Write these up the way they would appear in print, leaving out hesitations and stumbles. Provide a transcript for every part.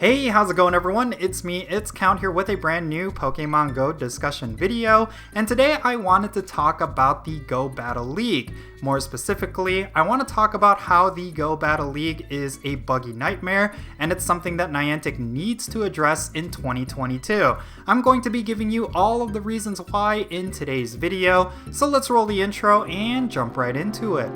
Hey, how's it going everyone? It's me, it's Count here with a brand new Pokemon Go discussion video, and today I wanted to talk about the Go Battle League. More specifically, I want to talk about how the Go Battle League is a buggy nightmare, and it's something that Niantic needs to address in 2022. I'm going to be giving you all of the reasons why in today's video, so let's roll the intro and jump right into it.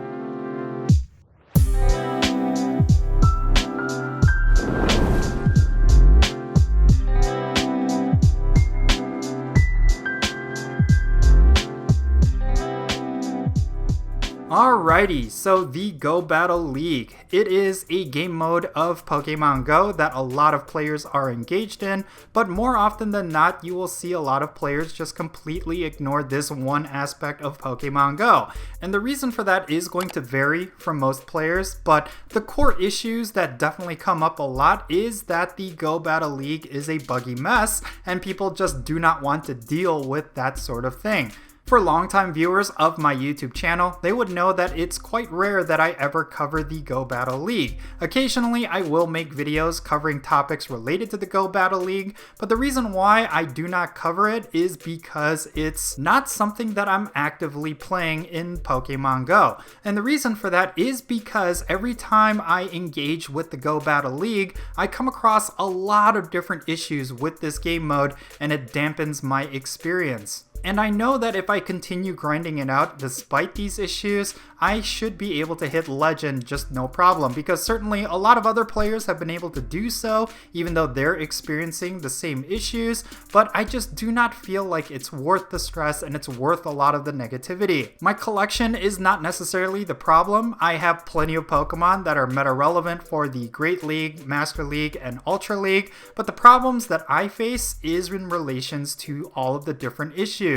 Alrighty, so the Go Battle League. It is a game mode of Pokemon Go that a lot of players are engaged in, but more often than not, you will see a lot of players just completely ignore this one aspect of Pokemon Go. And the reason for that is going to vary from most players, but the core issues that definitely come up a lot is that the Go Battle League is a buggy mess, and people just do not want to deal with that sort of thing. For longtime viewers of my YouTube channel, they would know that it's quite rare that I ever cover the Go Battle League. Occasionally, I will make videos covering topics related to the Go Battle League, but the reason why I do not cover it is because it's not something that I'm actively playing in Pokemon Go. And the reason for that is because every time I engage with the Go Battle League, I come across a lot of different issues with this game mode, and it dampens my experience. And I know that if I continue grinding it out despite these issues, I should be able to hit Legend just no problem, because certainly a lot of other players have been able to do so even though they're experiencing the same issues, but I just do not feel like it's worth the stress and it's worth a lot of the negativity. My collection is not necessarily the problem. I have plenty of Pokemon that are meta relevant for the Great League, Master League, and Ultra League, but the problems that I face is in relations to all of the different issues.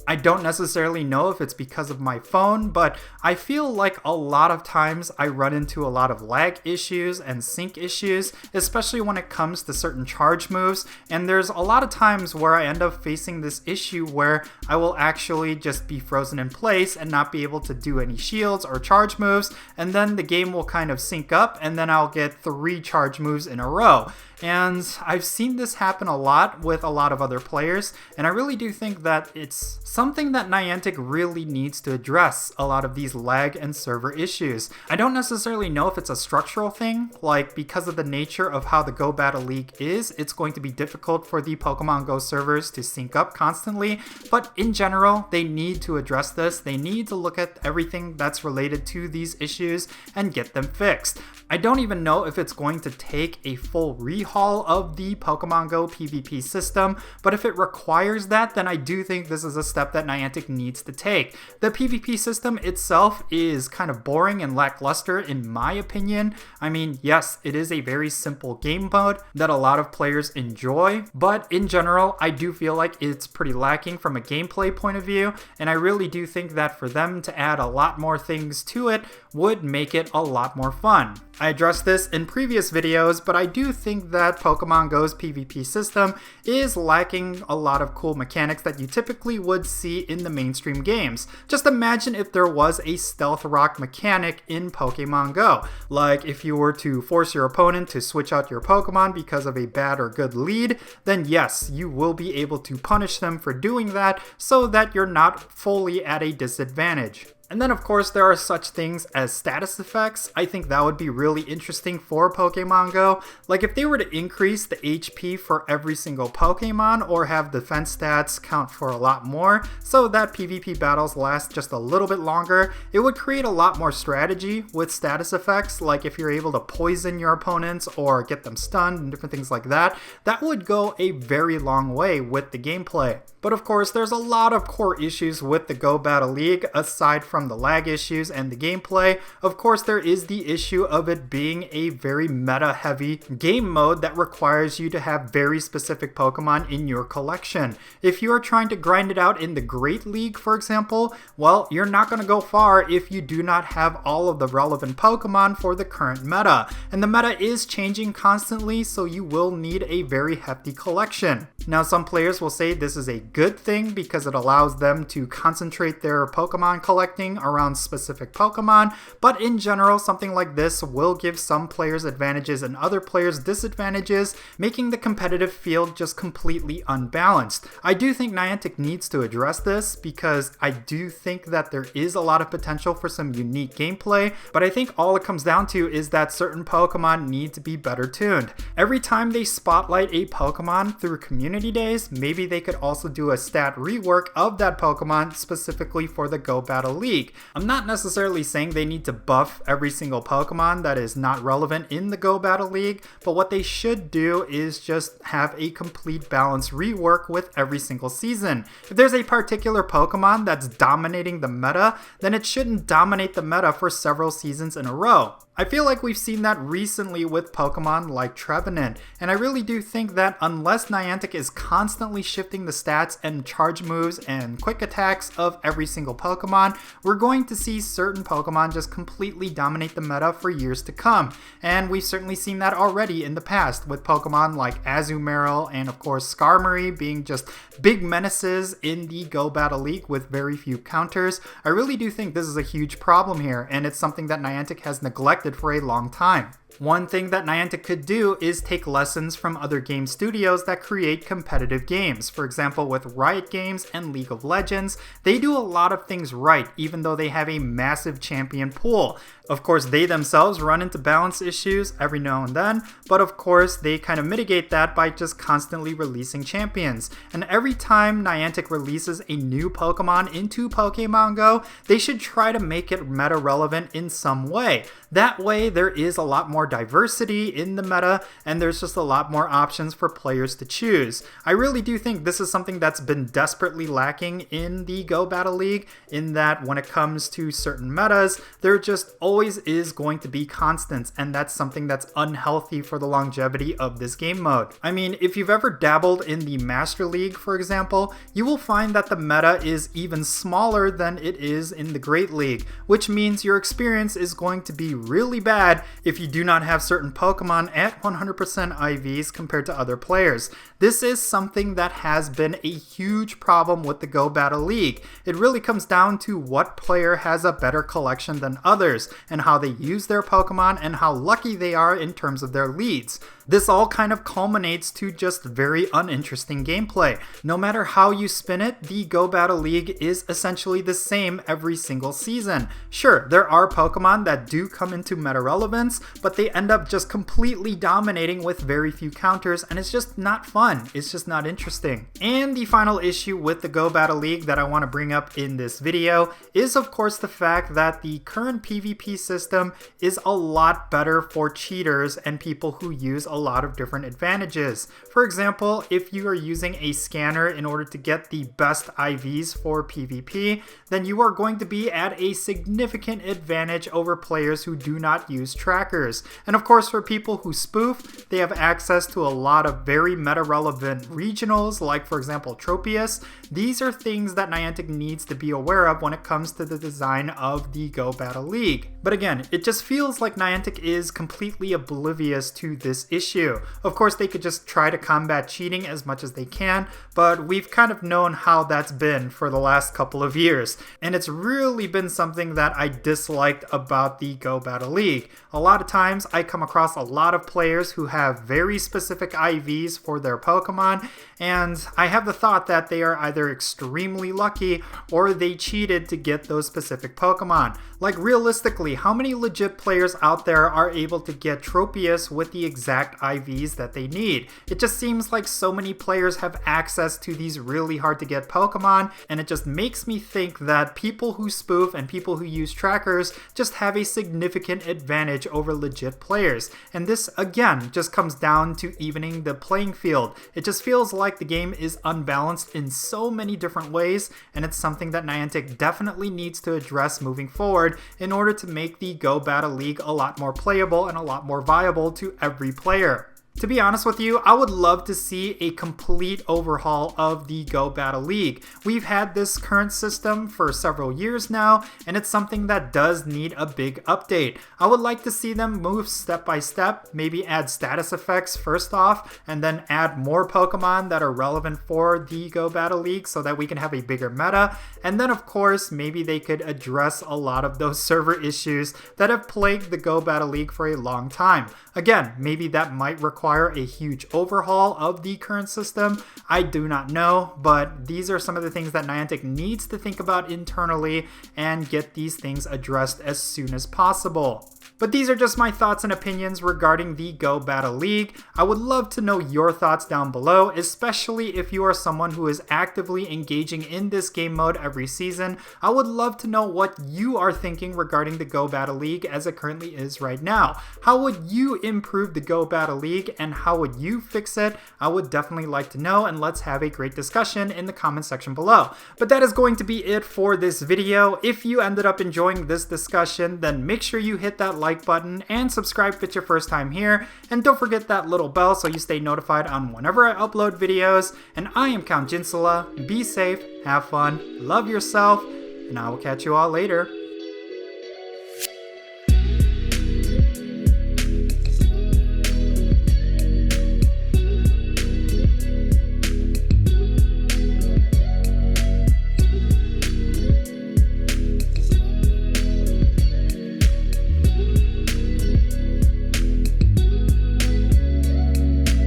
I don't necessarily know if it's because of my phone, but I feel like a lot of times I run into a lot of lag issues and sync issues, especially when it comes to certain charge moves, and there's a lot of times where I end up facing this issue where I will actually just be frozen in place and not be able to do any shields or charge moves, and then the game will kind of sync up and then I'll get 3 charge moves in a row. And I've seen this happen a lot with a lot of other players, and I really do think that it's something that Niantic really needs to address, a lot of these lag and server issues. I don't necessarily know if it's a structural thing, like because of the nature of how the Go Battle League is, it's going to be difficult for the Pokemon Go servers to sync up constantly, but in general, they need to address this. They need to look at everything that's related to these issues and get them fixed. I don't even know if it's going to take a full rehaul of the Pokemon Go PvP system, but if it requires that, then I do think this is a step that Niantic needs to take. The PvP system itself is kind of boring and lackluster in my opinion. I mean, yes, it is a very simple game mode that a lot of players enjoy, but in general, I do feel like it's pretty lacking from a gameplay point of view, and I really do think that for them to add a lot more things to it would make it a lot more fun. I addressed this in previous videos, but I do think that Pokemon Go's PvP system is lacking a lot of cool mechanics that you typically would see in the mainstream games. Just imagine if there was a stealth rock mechanic in Pokemon Go. Like if you were to force your opponent to switch out your Pokemon because of a bad or good lead, then yes, you will be able to punish them for doing that so that you're not fully at a disadvantage. And then of course there are such things as status effects. I think that would be really interesting for Pokemon Go. Like if they were to increase the HP for every single Pokemon or have defense stats count for a lot more so that PvP battles last just a little bit longer, it would create a lot more strategy with status effects. Like if you're able to poison your opponents or get them stunned and different things like that, that would go a very long way with the gameplay. But of course, there's a lot of core issues with the Go Battle League aside from the lag issues and the gameplay. Of course, there is the issue of it being a very meta-heavy game mode that requires you to have very specific Pokemon in your collection. If you are trying to grind it out in the Great League, for example, well, you're not going to go far if you do not have all of the relevant Pokemon for the current meta. And the meta is changing constantly, so you will need a very hefty collection. Now, some players will say this is a good thing because it allows them to concentrate their Pokemon collecting shifting around specific Pokemon, but in general, something like this will give some players advantages and other players disadvantages, making the competitive field just completely unbalanced. I do think Niantic needs to address this because I do think that there is a lot of potential for some unique gameplay, but I think all it comes down to is that certain Pokemon need to be better tuned. Every time they spotlight a Pokemon through community days, maybe they could also do a stat rework of that Pokemon specifically for the Go Battle League. I'm not necessarily saying they need to buff every single Pokemon that is not relevant in the Go Battle League, but what they should do is just have a complete balance rework with every single season. If there's a particular Pokemon that's dominating the meta, then it shouldn't dominate the meta for several seasons in a row. I feel like we've seen that recently with Pokemon like Trevenant, and I really do think that unless Niantic is constantly shifting the stats and charge moves and quick attacks of every single Pokemon, we're going to see certain Pokemon just completely dominate the meta for years to come. And we've certainly seen that already in the past with Pokemon like Azumarill and of course Skarmory being just big menaces in the Go Battle League with very few counters. I really do think this is a huge problem here, and it's something that Niantic has neglected for a long time. One thing that Niantic could do is take lessons from other game studios that create competitive games. For example, with Riot Games and League of Legends, they do a lot of things right, even though they have a massive champion pool. Of course, they themselves run into balance issues every now and then, but of course, they kind of mitigate that by just constantly releasing champions. And every time Niantic releases a new Pokemon into Pokémon GO, they should try to make it meta relevant in some way. That way, there is a lot more diversity in the meta, and there's just a lot more options for players to choose. I really do think this is something that's been desperately lacking in the Go Battle League, in that when it comes to certain metas, there just always is going to be constants, and that's something that's unhealthy for the longevity of this game mode. I mean, if you've ever dabbled in the Master League, for example, you will find that the meta is even smaller than it is in the Great League, which means your experience is going to be really bad if you do not have certain Pokemon at 100% IVs compared to other players. This is something that has been a huge problem with the Go Battle League. It really comes down to what player has a better collection than others, and how they use their Pokemon and how lucky they are in terms of their leads. This all kind of culminates to just very uninteresting gameplay. No matter how you spin it, the Go Battle League is essentially the same every single season. Sure, there are Pokemon that do come into meta relevance, but they end up just completely dominating with very few counters, and it's just not fun. It's just not interesting. And the final issue with the Go Battle League that I want to bring up in this video is of course the fact that the current PvP system is a lot better for cheaters and people who use a lot of different advantages. For example, if you are using a scanner in order to get the best IVs for PvP, then you are going to be at a significant advantage over players who do not use trackers. And of course, for people who spoof, they have access to a lot of very meta-relevant regionals, like for example Tropius. These are things that Niantic needs to be aware of when it comes to the design of the Go Battle League. But again, it just feels like Niantic is completely oblivious to this issue. Of course, they could just try to combat cheating as much as they can, but we've kind of known how that's been for the last couple of years. And it's really been something that I disliked about the Go Battle League. A lot of times I come across a lot of players who have very specific IVs for their Pokemon, and I have the thought that they are either extremely lucky or they cheated to get those specific Pokemon. Like realistically, how many legit players out there are able to get Tropius with the exact IVs that they need? It just seems like so many players have access to these really hard to get Pokemon, and it just makes me think that people who spoof and people who use trackers just have a significant advantage over legit players. And this again just comes down to evening the playing field. It just feels like the game is unbalanced in so many different ways, and it's something that Niantic definitely needs to address moving forward in order to make the Go Battle League a lot more playable and a lot more viable to every player. To be honest with you, I would love to see a complete overhaul of the Go Battle League. We've had this current system for several years now, and it's something that does need a big update. I would like to see them move step by step, maybe add status effects first off, and then add more Pokemon that are relevant for the Go Battle League so that we can have a bigger meta. And then of course, maybe they could address a lot of those server issues that have plagued the Go Battle League for a long time. Again, maybe that might require a huge overhaul of the current system. I do not know, but these are some of the things that Niantic needs to think about internally and get these things addressed as soon as possible. But these are just my thoughts and opinions regarding the Go Battle League. I would love to know your thoughts down below, especially if you are someone who is actively engaging in this game mode every season. I would love to know what you are thinking regarding the Go Battle League as it currently is right now. How would you improve the Go Battle League and how would you fix it? I would definitely like to know, and let's have a great discussion in the comment section below. But that is going to be it for this video. If you ended up enjoying this discussion, then make sure you hit that like button and subscribe if it's your first time here, and don't forget that little bell so you stay notified on whenever I upload videos. And I am Count Jinsula. Be safe, have fun, love yourself, and I will catch you all later.